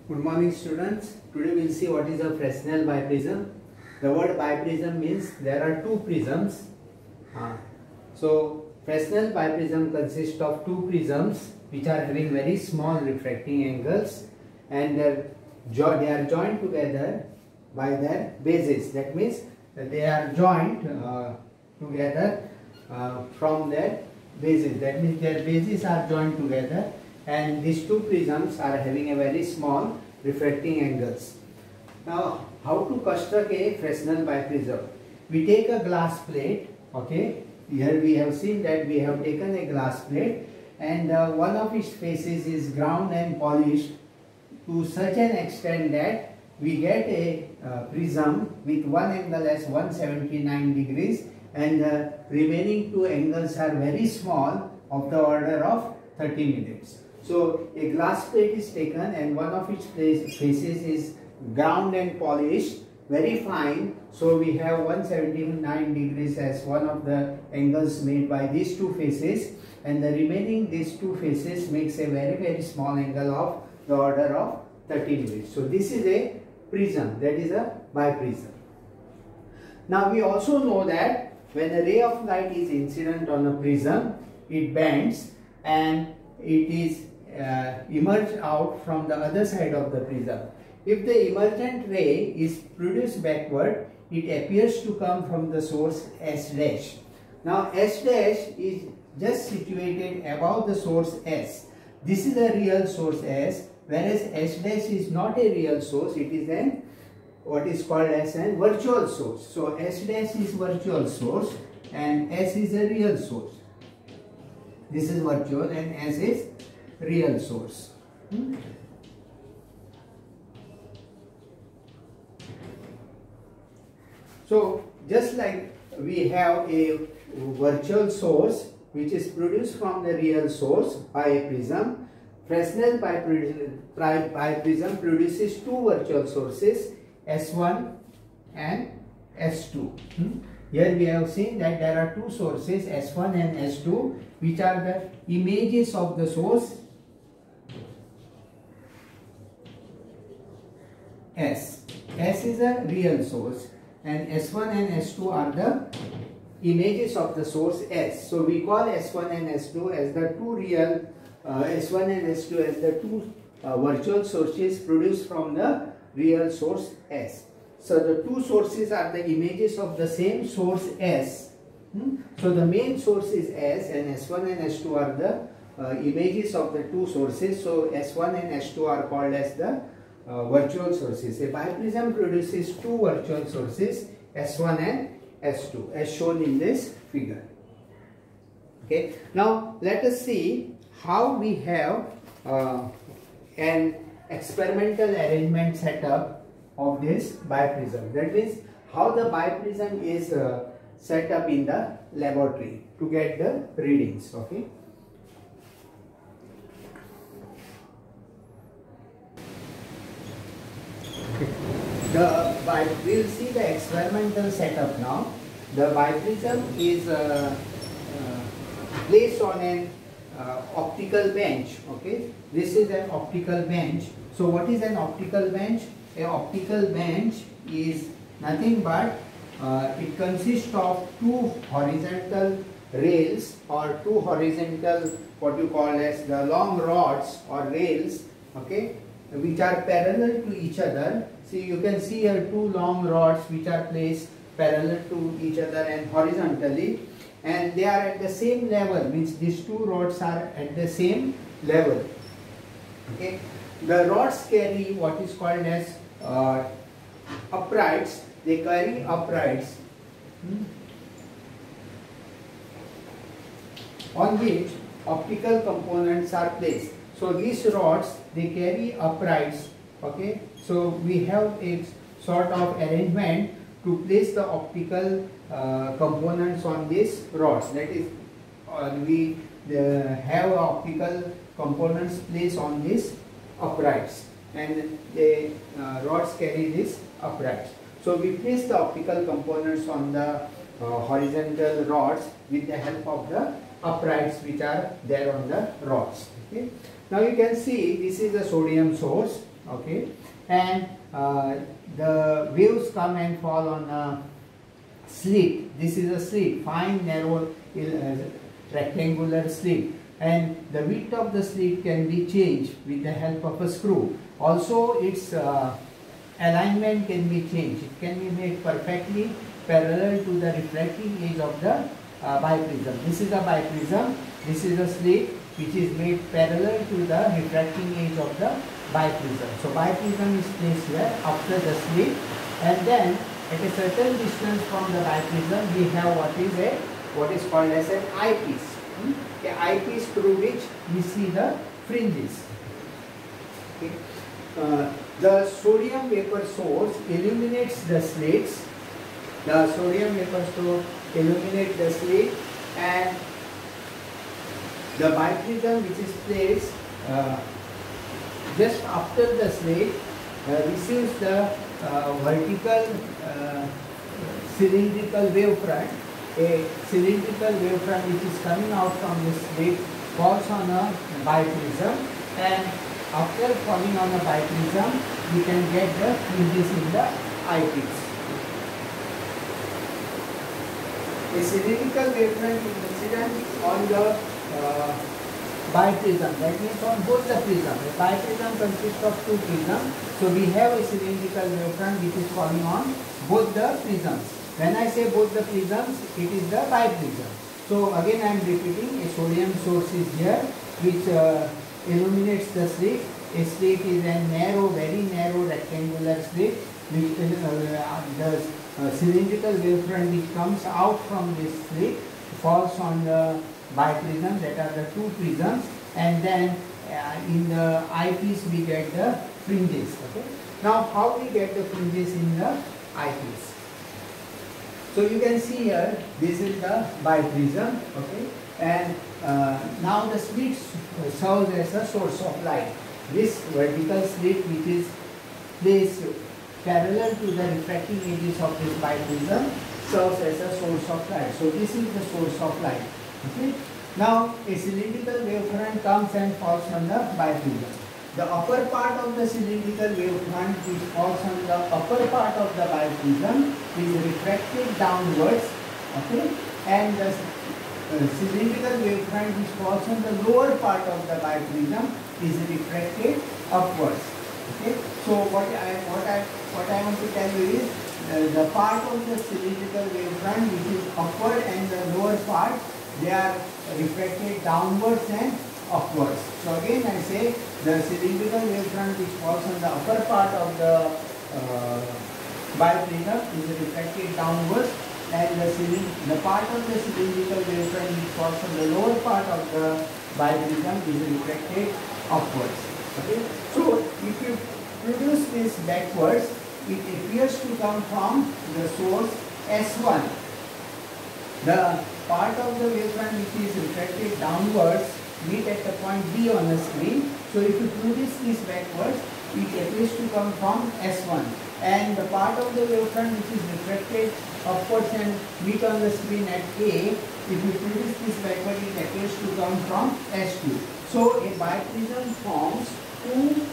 Good morning students. Today we will see what is a Fresnel biprism. The word biprism means there are two prisms. So Fresnel biprism consists of two prisms which are having very small refracting angles, and they are joined together by their bases. That means they are joined together from their bases. That means their bases are joined together, and these two prisms are having a very small refracting angles. Now, how to construct a Fresnel biprism? We take a glass plate. Okay, here we have seen that we have taken a glass plate, and one of its faces is ground and polished to such an extent that we get a prism with one angle as 179 degrees, and the remaining two angles are very small, of the order of 30 minutes. So a glass plate is taken and one of its faces is ground and polished very fine. So we have 179 degrees as one of the angles made by these two faces, and the remaining these two faces makes a very small angle of the order of 30 degrees. So this is a prism, that is a biprism. Now we also know that when a ray of light is incident on a prism, it bends and it is emerged out from the other side of the prism. If the emergent ray is produced backward, it appears to come from the source S dash. Now S dash is just situated above the source S. This is a real source S, whereas S dash is not a real source, it is an what is called as a virtual source. So S dash is virtual source and S is a real source. This is virtual and S is real source. So just like we have a virtual source which is produced from the real source by a prism, Fresnel biprism produces two virtual sources, S1 and S2. Here we have seen that there are two sources, S1 and S2, which are the images of the source S. S is a real source and S1 and S2 are the images of the source S. So we call S1 and S2 as the two real, S1 and S2 as the two virtual sources produced from the real source S. So the two sources are the images of the same source S. So the main source is S and S1 and S2 are the images of the two sources. So S1 and S2 are called as the virtual sources. A biprism produces two virtual sources, S1 and S2, as shown in this figure. Okay. Now let us see how we have an experimental arrangement set up of this biprism. That means how the biprism is set up in the laboratory to get the readings. Okay. We will see the experimental setup now. The biprism is placed on an optical bench. Okay, this is an optical bench. So what is an optical bench? An optical bench is nothing but it consists of two horizontal rails or two horizontal, what you call as the long rods or rails, okay, which are parallel to each other. See, you can see here two long rods which are placed parallel to each other and horizontally, and they are at the same level, means these two rods are at the same level. Okay, the rods carry what is called as uprights. They carry uprights on which optical components are placed. So these rods, they carry uprights. Okay, so we have a sort of arrangement to place the optical components on these rods. That is, we have optical components placed on these uprights, and the rods carry these uprights. So we place the optical components on the horizontal rods with the help of the uprights which are there on the rods. Okay. Now you can see this is a sodium source. okay, and the waves come and fall on a slit. This is a slit, fine narrow rectangular slit, and the width of the slit can be changed with the help of a screw. Also its alignment can be changed. It can be made perfectly parallel to the refracting edge of the biprism. This is a biprism. This is a slit which is made parallel to the refracting edge of the biprism. So biprism is placed here after the slit, and then at a certain distance from the biprism we have what is called as an eyepiece. The eyepiece through which we see the fringes. Okay. The sodium vapor source illuminates the slits. The sodium vapor source illuminates the slit, and the biprism which is placed just after the slit receives the vertical cylindrical wavefront. A cylindrical wavefront which is coming out from this slit falls on a biprism, and after falling on a biprism we can get the fringes in the eyepiece. A cylindrical wavefront is incident on the biprism, that means on both the prisms. A biprism consists of two prisms, so we have a cylindrical wavefront which is falling on both the prisms. When I say both the prisms, it is the biprism. So again I am repeating, a sodium source is here which illuminates the slit. A slit is a narrow, very narrow rectangular slit which the cylindrical wavefront which comes out from this slit falls on the biprism, that are the two prisms, and then in the eyepiece we get the fringes. Okay. Now how we get the fringes in the eyepiece? So you can see here, this is the biprism, okay, and now the slit serves as a source of light. This vertical slit which is placed parallel to the refracting edges of this biprism serves as a source of light. So this is the source of light. Okay. Now a cylindrical wavefront comes and falls on the biprism. The upper part of the cylindrical wavefront which falls on the upper part of the biprism is refracted downwards, okay, and the cylindrical wavefront which falls on the lower part of the biprism is refracted upwards. Okay. So what I want to tell you is the part of the cylindrical wavefront which is upward and the lower part, they are refracted downwards and upwards. So again I say the cylindrical wavefront which falls on the upper part of the biprism is refracted downwards, and the part of the cylindrical wavefront which falls on the lower part of the biprism is refracted upwards. Okay. So if you produce this backwards, it appears to come from the source S1. The part of the wavefront which is refracted downwards meet at the point B on the screen. So if you produce this backwards, it appears to come from S1, and the part of the wavefront which is refracted upwards and meet on the screen at A, if you produce this backwards, it appears to come from S2. So a biprism forms two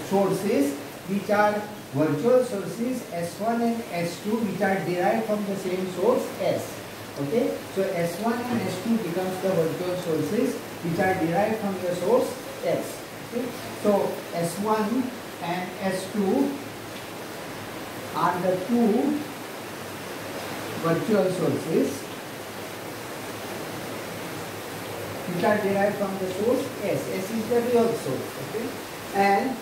sources which are virtual sources S1 and S2, which are derived from the same source S. Okay, so S1 and S2 becomes the virtual sources which are derived from the source S. Okay, so S1 and S2 are the two virtual sources which are derived from the source S. S is the real source. Okay, and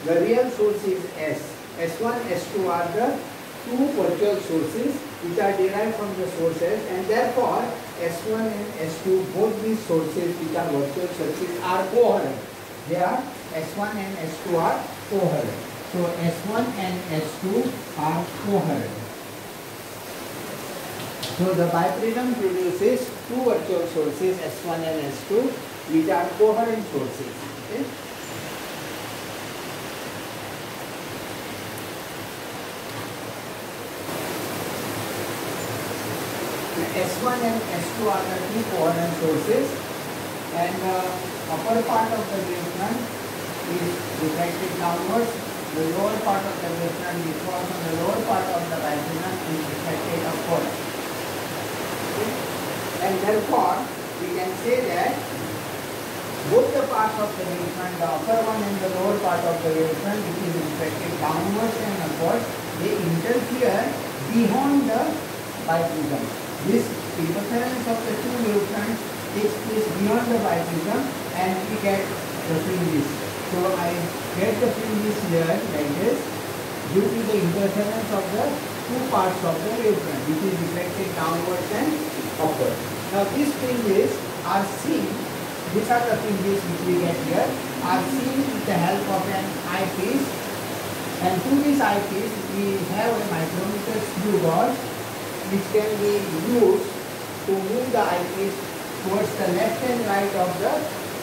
the real source is S. S1, S2 are the two virtual sources which are derived from the sources, and therefore S1 and S2, both these sources which are virtual sources, are coherent. They are S1 and S2 are coherent. So S1 and S2 are coherent. So the biprism produces two virtual sources S1 and S2 which are coherent sources. Okay? S1 and S2 are the two coherent sources, and the upper part of the wavefront is refracted downwards. The lower part of the wavefront which falls on the lower part of the biprism is refracted upwards. Okay? And therefore, we can say that both the parts of the wavefront, the upper one and the lower part of the wavefront, which is refracted downwards and upwards, they interfere beyond the biprism. This interference of the two wavefronts takes place beyond the biprism and we get the fringes. So I get the fringes here like this due to the interference of the two parts of the wavefront, which is reflected downwards and upwards. Now these fringes are seen, these are the fringes which we get here, are seen with the help of an eyepiece, and through this eyepiece we have a micrometer screw gauge which can be used to move the eyepiece towards the left and right of the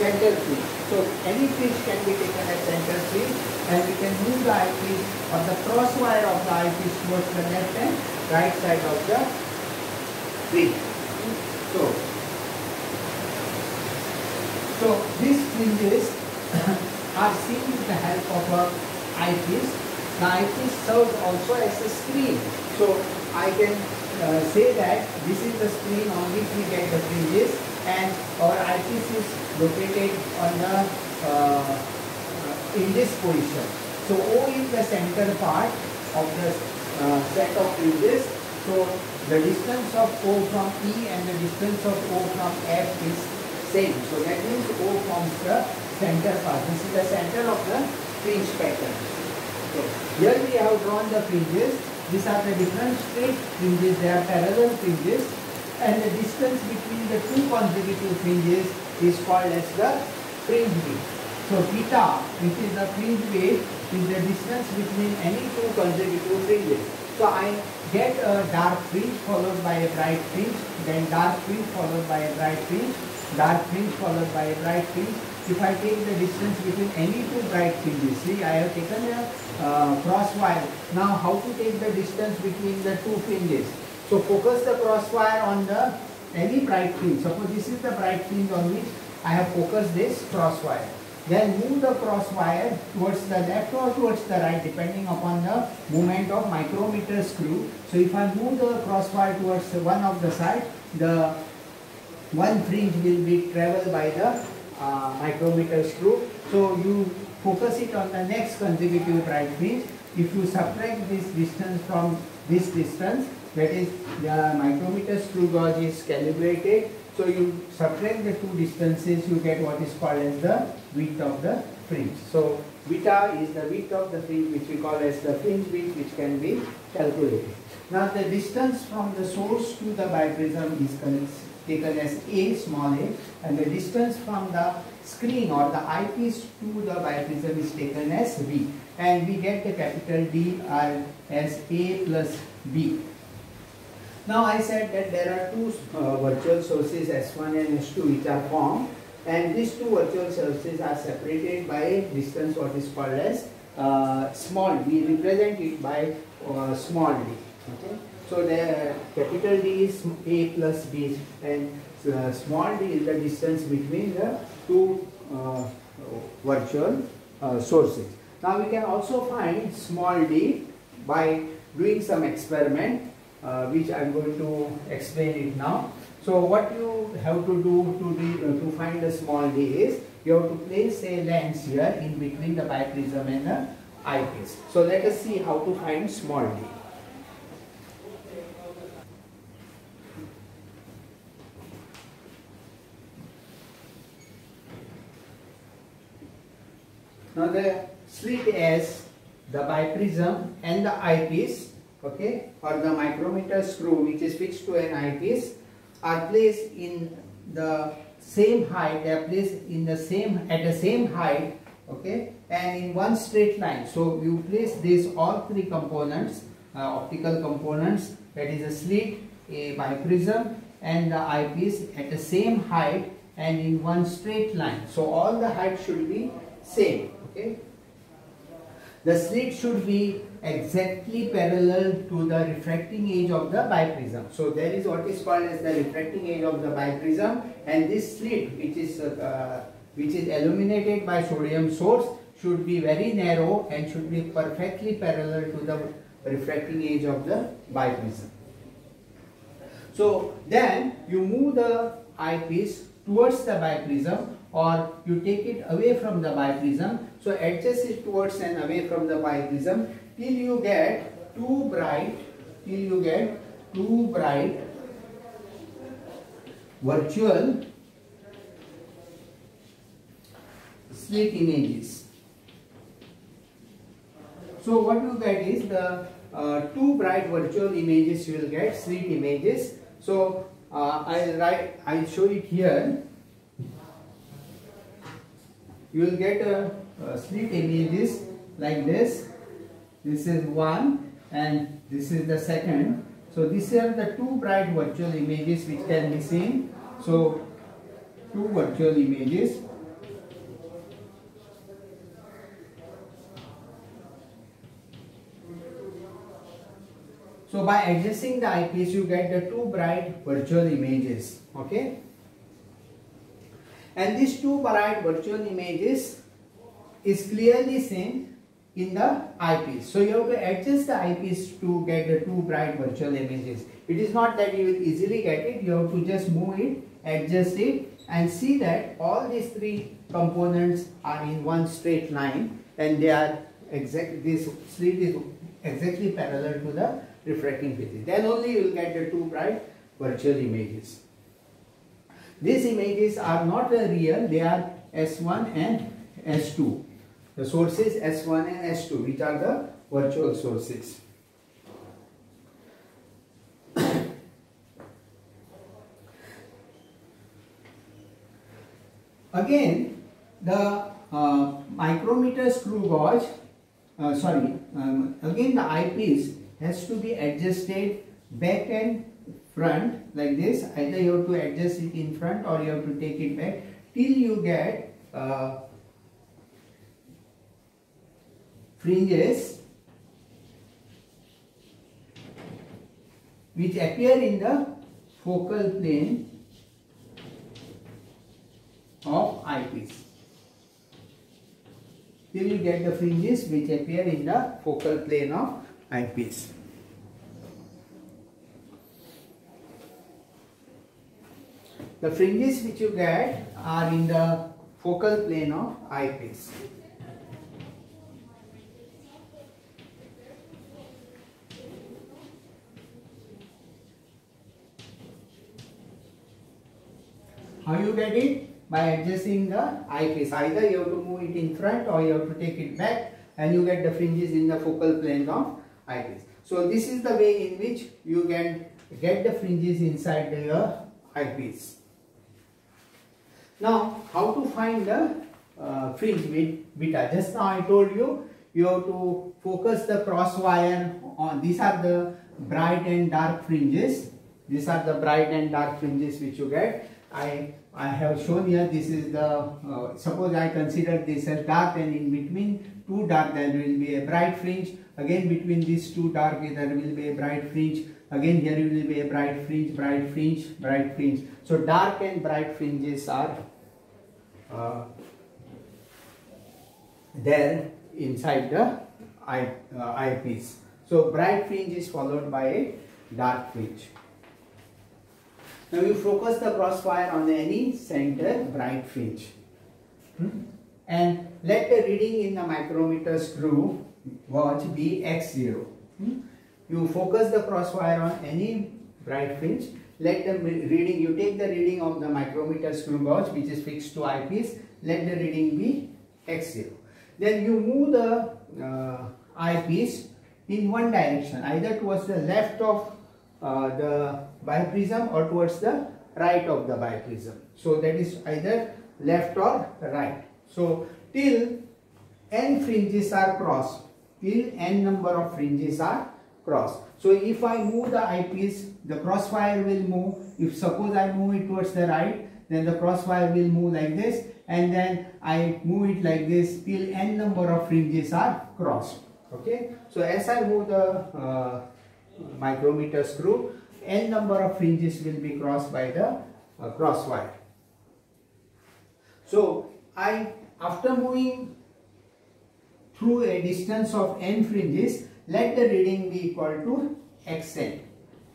center fringe. So any fringe can be taken as center fringe and we can move the eyepiece or the cross wire of the eyepiece towards the left and right side of the fringe. So these fringes are seen with the help of a eyepiece. The eyepiece serves also as a screen. So I can say that this is the screen on which we get the fringes, and our eyepiece is located on the in this position. So O is the center part of the set of fringes. So the distance of O from E and the distance of O from F is same. So that means O forms the center part. This is the center of the fringe pattern. So here we have drawn the fringes. These are the different straight fringes. They are parallel fringes, and the distance between the two consecutive fringes is called as the fringe width. So theta, which is the fringe width, is the distance between any two consecutive fringes. So I get a dark fringe followed by a bright fringe, then dark fringe followed by a bright fringe, dark fringe followed by a bright fringe. If I take the distance between any two bright fringes, see I have taken a cross wire. Now how to take the distance between the two fringes? So focus the cross wire on the any bright fringe. Suppose this is the bright fringe on which I have focused this cross wire. Then move the cross wire towards the left or towards the right depending upon the movement of micrometer screw. So if I move the cross wire towards one of the side, the one fringe will be traveled by the micrometer screw. So you focus it on the next consecutive bright fringe. If you subtract this distance from this distance, that is the micrometer screw gauge is calibrated. So you subtract the two distances, you get what is called as the width of the fringe. So beta is the width of the fringe, which we call as the fringe width, which can be calculated. Now the distance from the source to the biprism is taken as A, small a, and the distance from the screen or the eyepiece to the biprism is taken as B, and we get the capital D as A plus B. Now I said that there are two virtual sources S1 and S2 which are formed, and these two virtual sources are separated by a distance what is called as small d. We represent it by small d. Okay? So the capital D is A plus B, and small d is the distance between the two virtual sources. Now we can also find small d by doing some experiment, which I am going to explain it now. So what you have to do to find the small d is you have to place a lens here in between the biprism and the eyepiece. So let us see how to find small d. Now the slit S, the biprism and the eyepiece, okay, or the micrometer screw which is fixed to an eyepiece, are placed in the same height. They are placed in the same at the same height, okay, and in one straight line. So you place these all three components, optical components, that is a slit, a biprism, and the eyepiece at the same height and in one straight line. So all the height should be same. Okay. The slit should be exactly parallel to the refracting edge of the biprism. So there is what is called as the refracting edge of the biprism, and this slit which is illuminated by sodium source should be very narrow and should be perfectly parallel to the refracting edge of the biprism. So then you move the eyepiece towards the biprism, or you take it away from the biprism. So adjust it towards and away from the biprism till you get two bright virtual slit images. So what you get is the two bright virtual images. You will get slit images. So I'll show it here. You will get slit images like this. This is one and this is the second. So these are the two bright virtual images which can be seen. So two virtual images. So by adjusting the eyepiece, you get the two bright virtual images. Okay. And these two bright virtual images is clearly seen in the eyepiece. So you have to adjust the eyepiece to get the two bright virtual images. It is not that you will easily get it. You have to just move it, adjust it, and see that all these three components are in one straight line, and they are this slit is exactly parallel to the refracting phase. Then only you will get the two bright virtual images. These images are not real, they are S1 and S2. The sources S1 and S2, which are the virtual sources. Again, the micrometer screw gauge, again the eyepiece has to be adjusted back and front like this. Either you have to adjust it in front or you have to take it back till you get fringes which appear in the focal plane of eyepiece. Till you get the fringes which appear in the focal plane of eyepiece. The fringes which you get are in the focal plane of eyepiece. How you get it? By adjusting the eyepiece. Either you have to move it in front or you have to take it back, and you get the fringes in the focal plane of eyepiece. So this is the way in which you can get the fringes inside the eyepiece. Now, how to find the fringe with beta? Just now I told you, you have to focus the cross wire on. These are the bright and dark fringes. These are the bright and dark fringes which you get. I have shown here, this is the, suppose I consider this as dark, and in between two dark there will be a bright fringe. Again between these two dark there will be a bright fringe. Again here will be a bright fringe, bright fringe, bright fringe. So dark and bright fringes are there inside the eyepiece. So bright fringe is followed by a dark fringe. Now you focus the crosswire on any center bright fringe. And let the reading in the micrometer screw gauge be x0. You focus the crosswire on any bright fringe. Let the reading, you take the reading of the micrometer screw gauge which is fixed to eyepiece. Let the reading be x0. Then you move the eyepiece in one direction, either towards the left of the biprism or towards the right of the biprism. So that is either left or right. So till n fringes are crossed, till n number of fringes are crossed. So if I move the eyepiece, the crosswire will move. If suppose I move it towards the right, then the crosswire will move like this, and then I move it like this till n number of fringes are crossed. Okay. So as I move the micrometer screw, n number of fringes will be crossed by the crosswire. So after moving through a distance of n fringes, let the reading be equal to xn.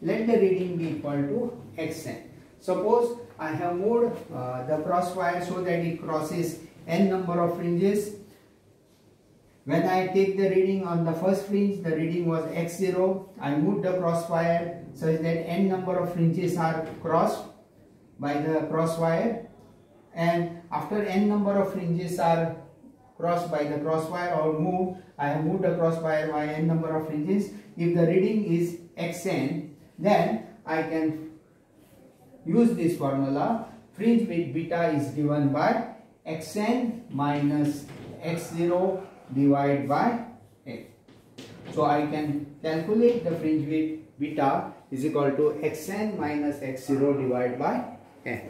Let the reading be equal to xn. Suppose I have moved the crosswire so that it crosses n number of fringes. When I take the reading on the first fringe, the reading was x0. I moved the crosswire such that n number of fringes are crossed by the crosswire, and after n number of fringes are crossed by the crosswire or moved, I have moved the crosswire by n number of fringes. If the reading is xn, then I can use this formula. Fringe width beta is given by xn minus x0 divided by n. So I can calculate the fringe width beta is equal to xn minus x0 divided by n.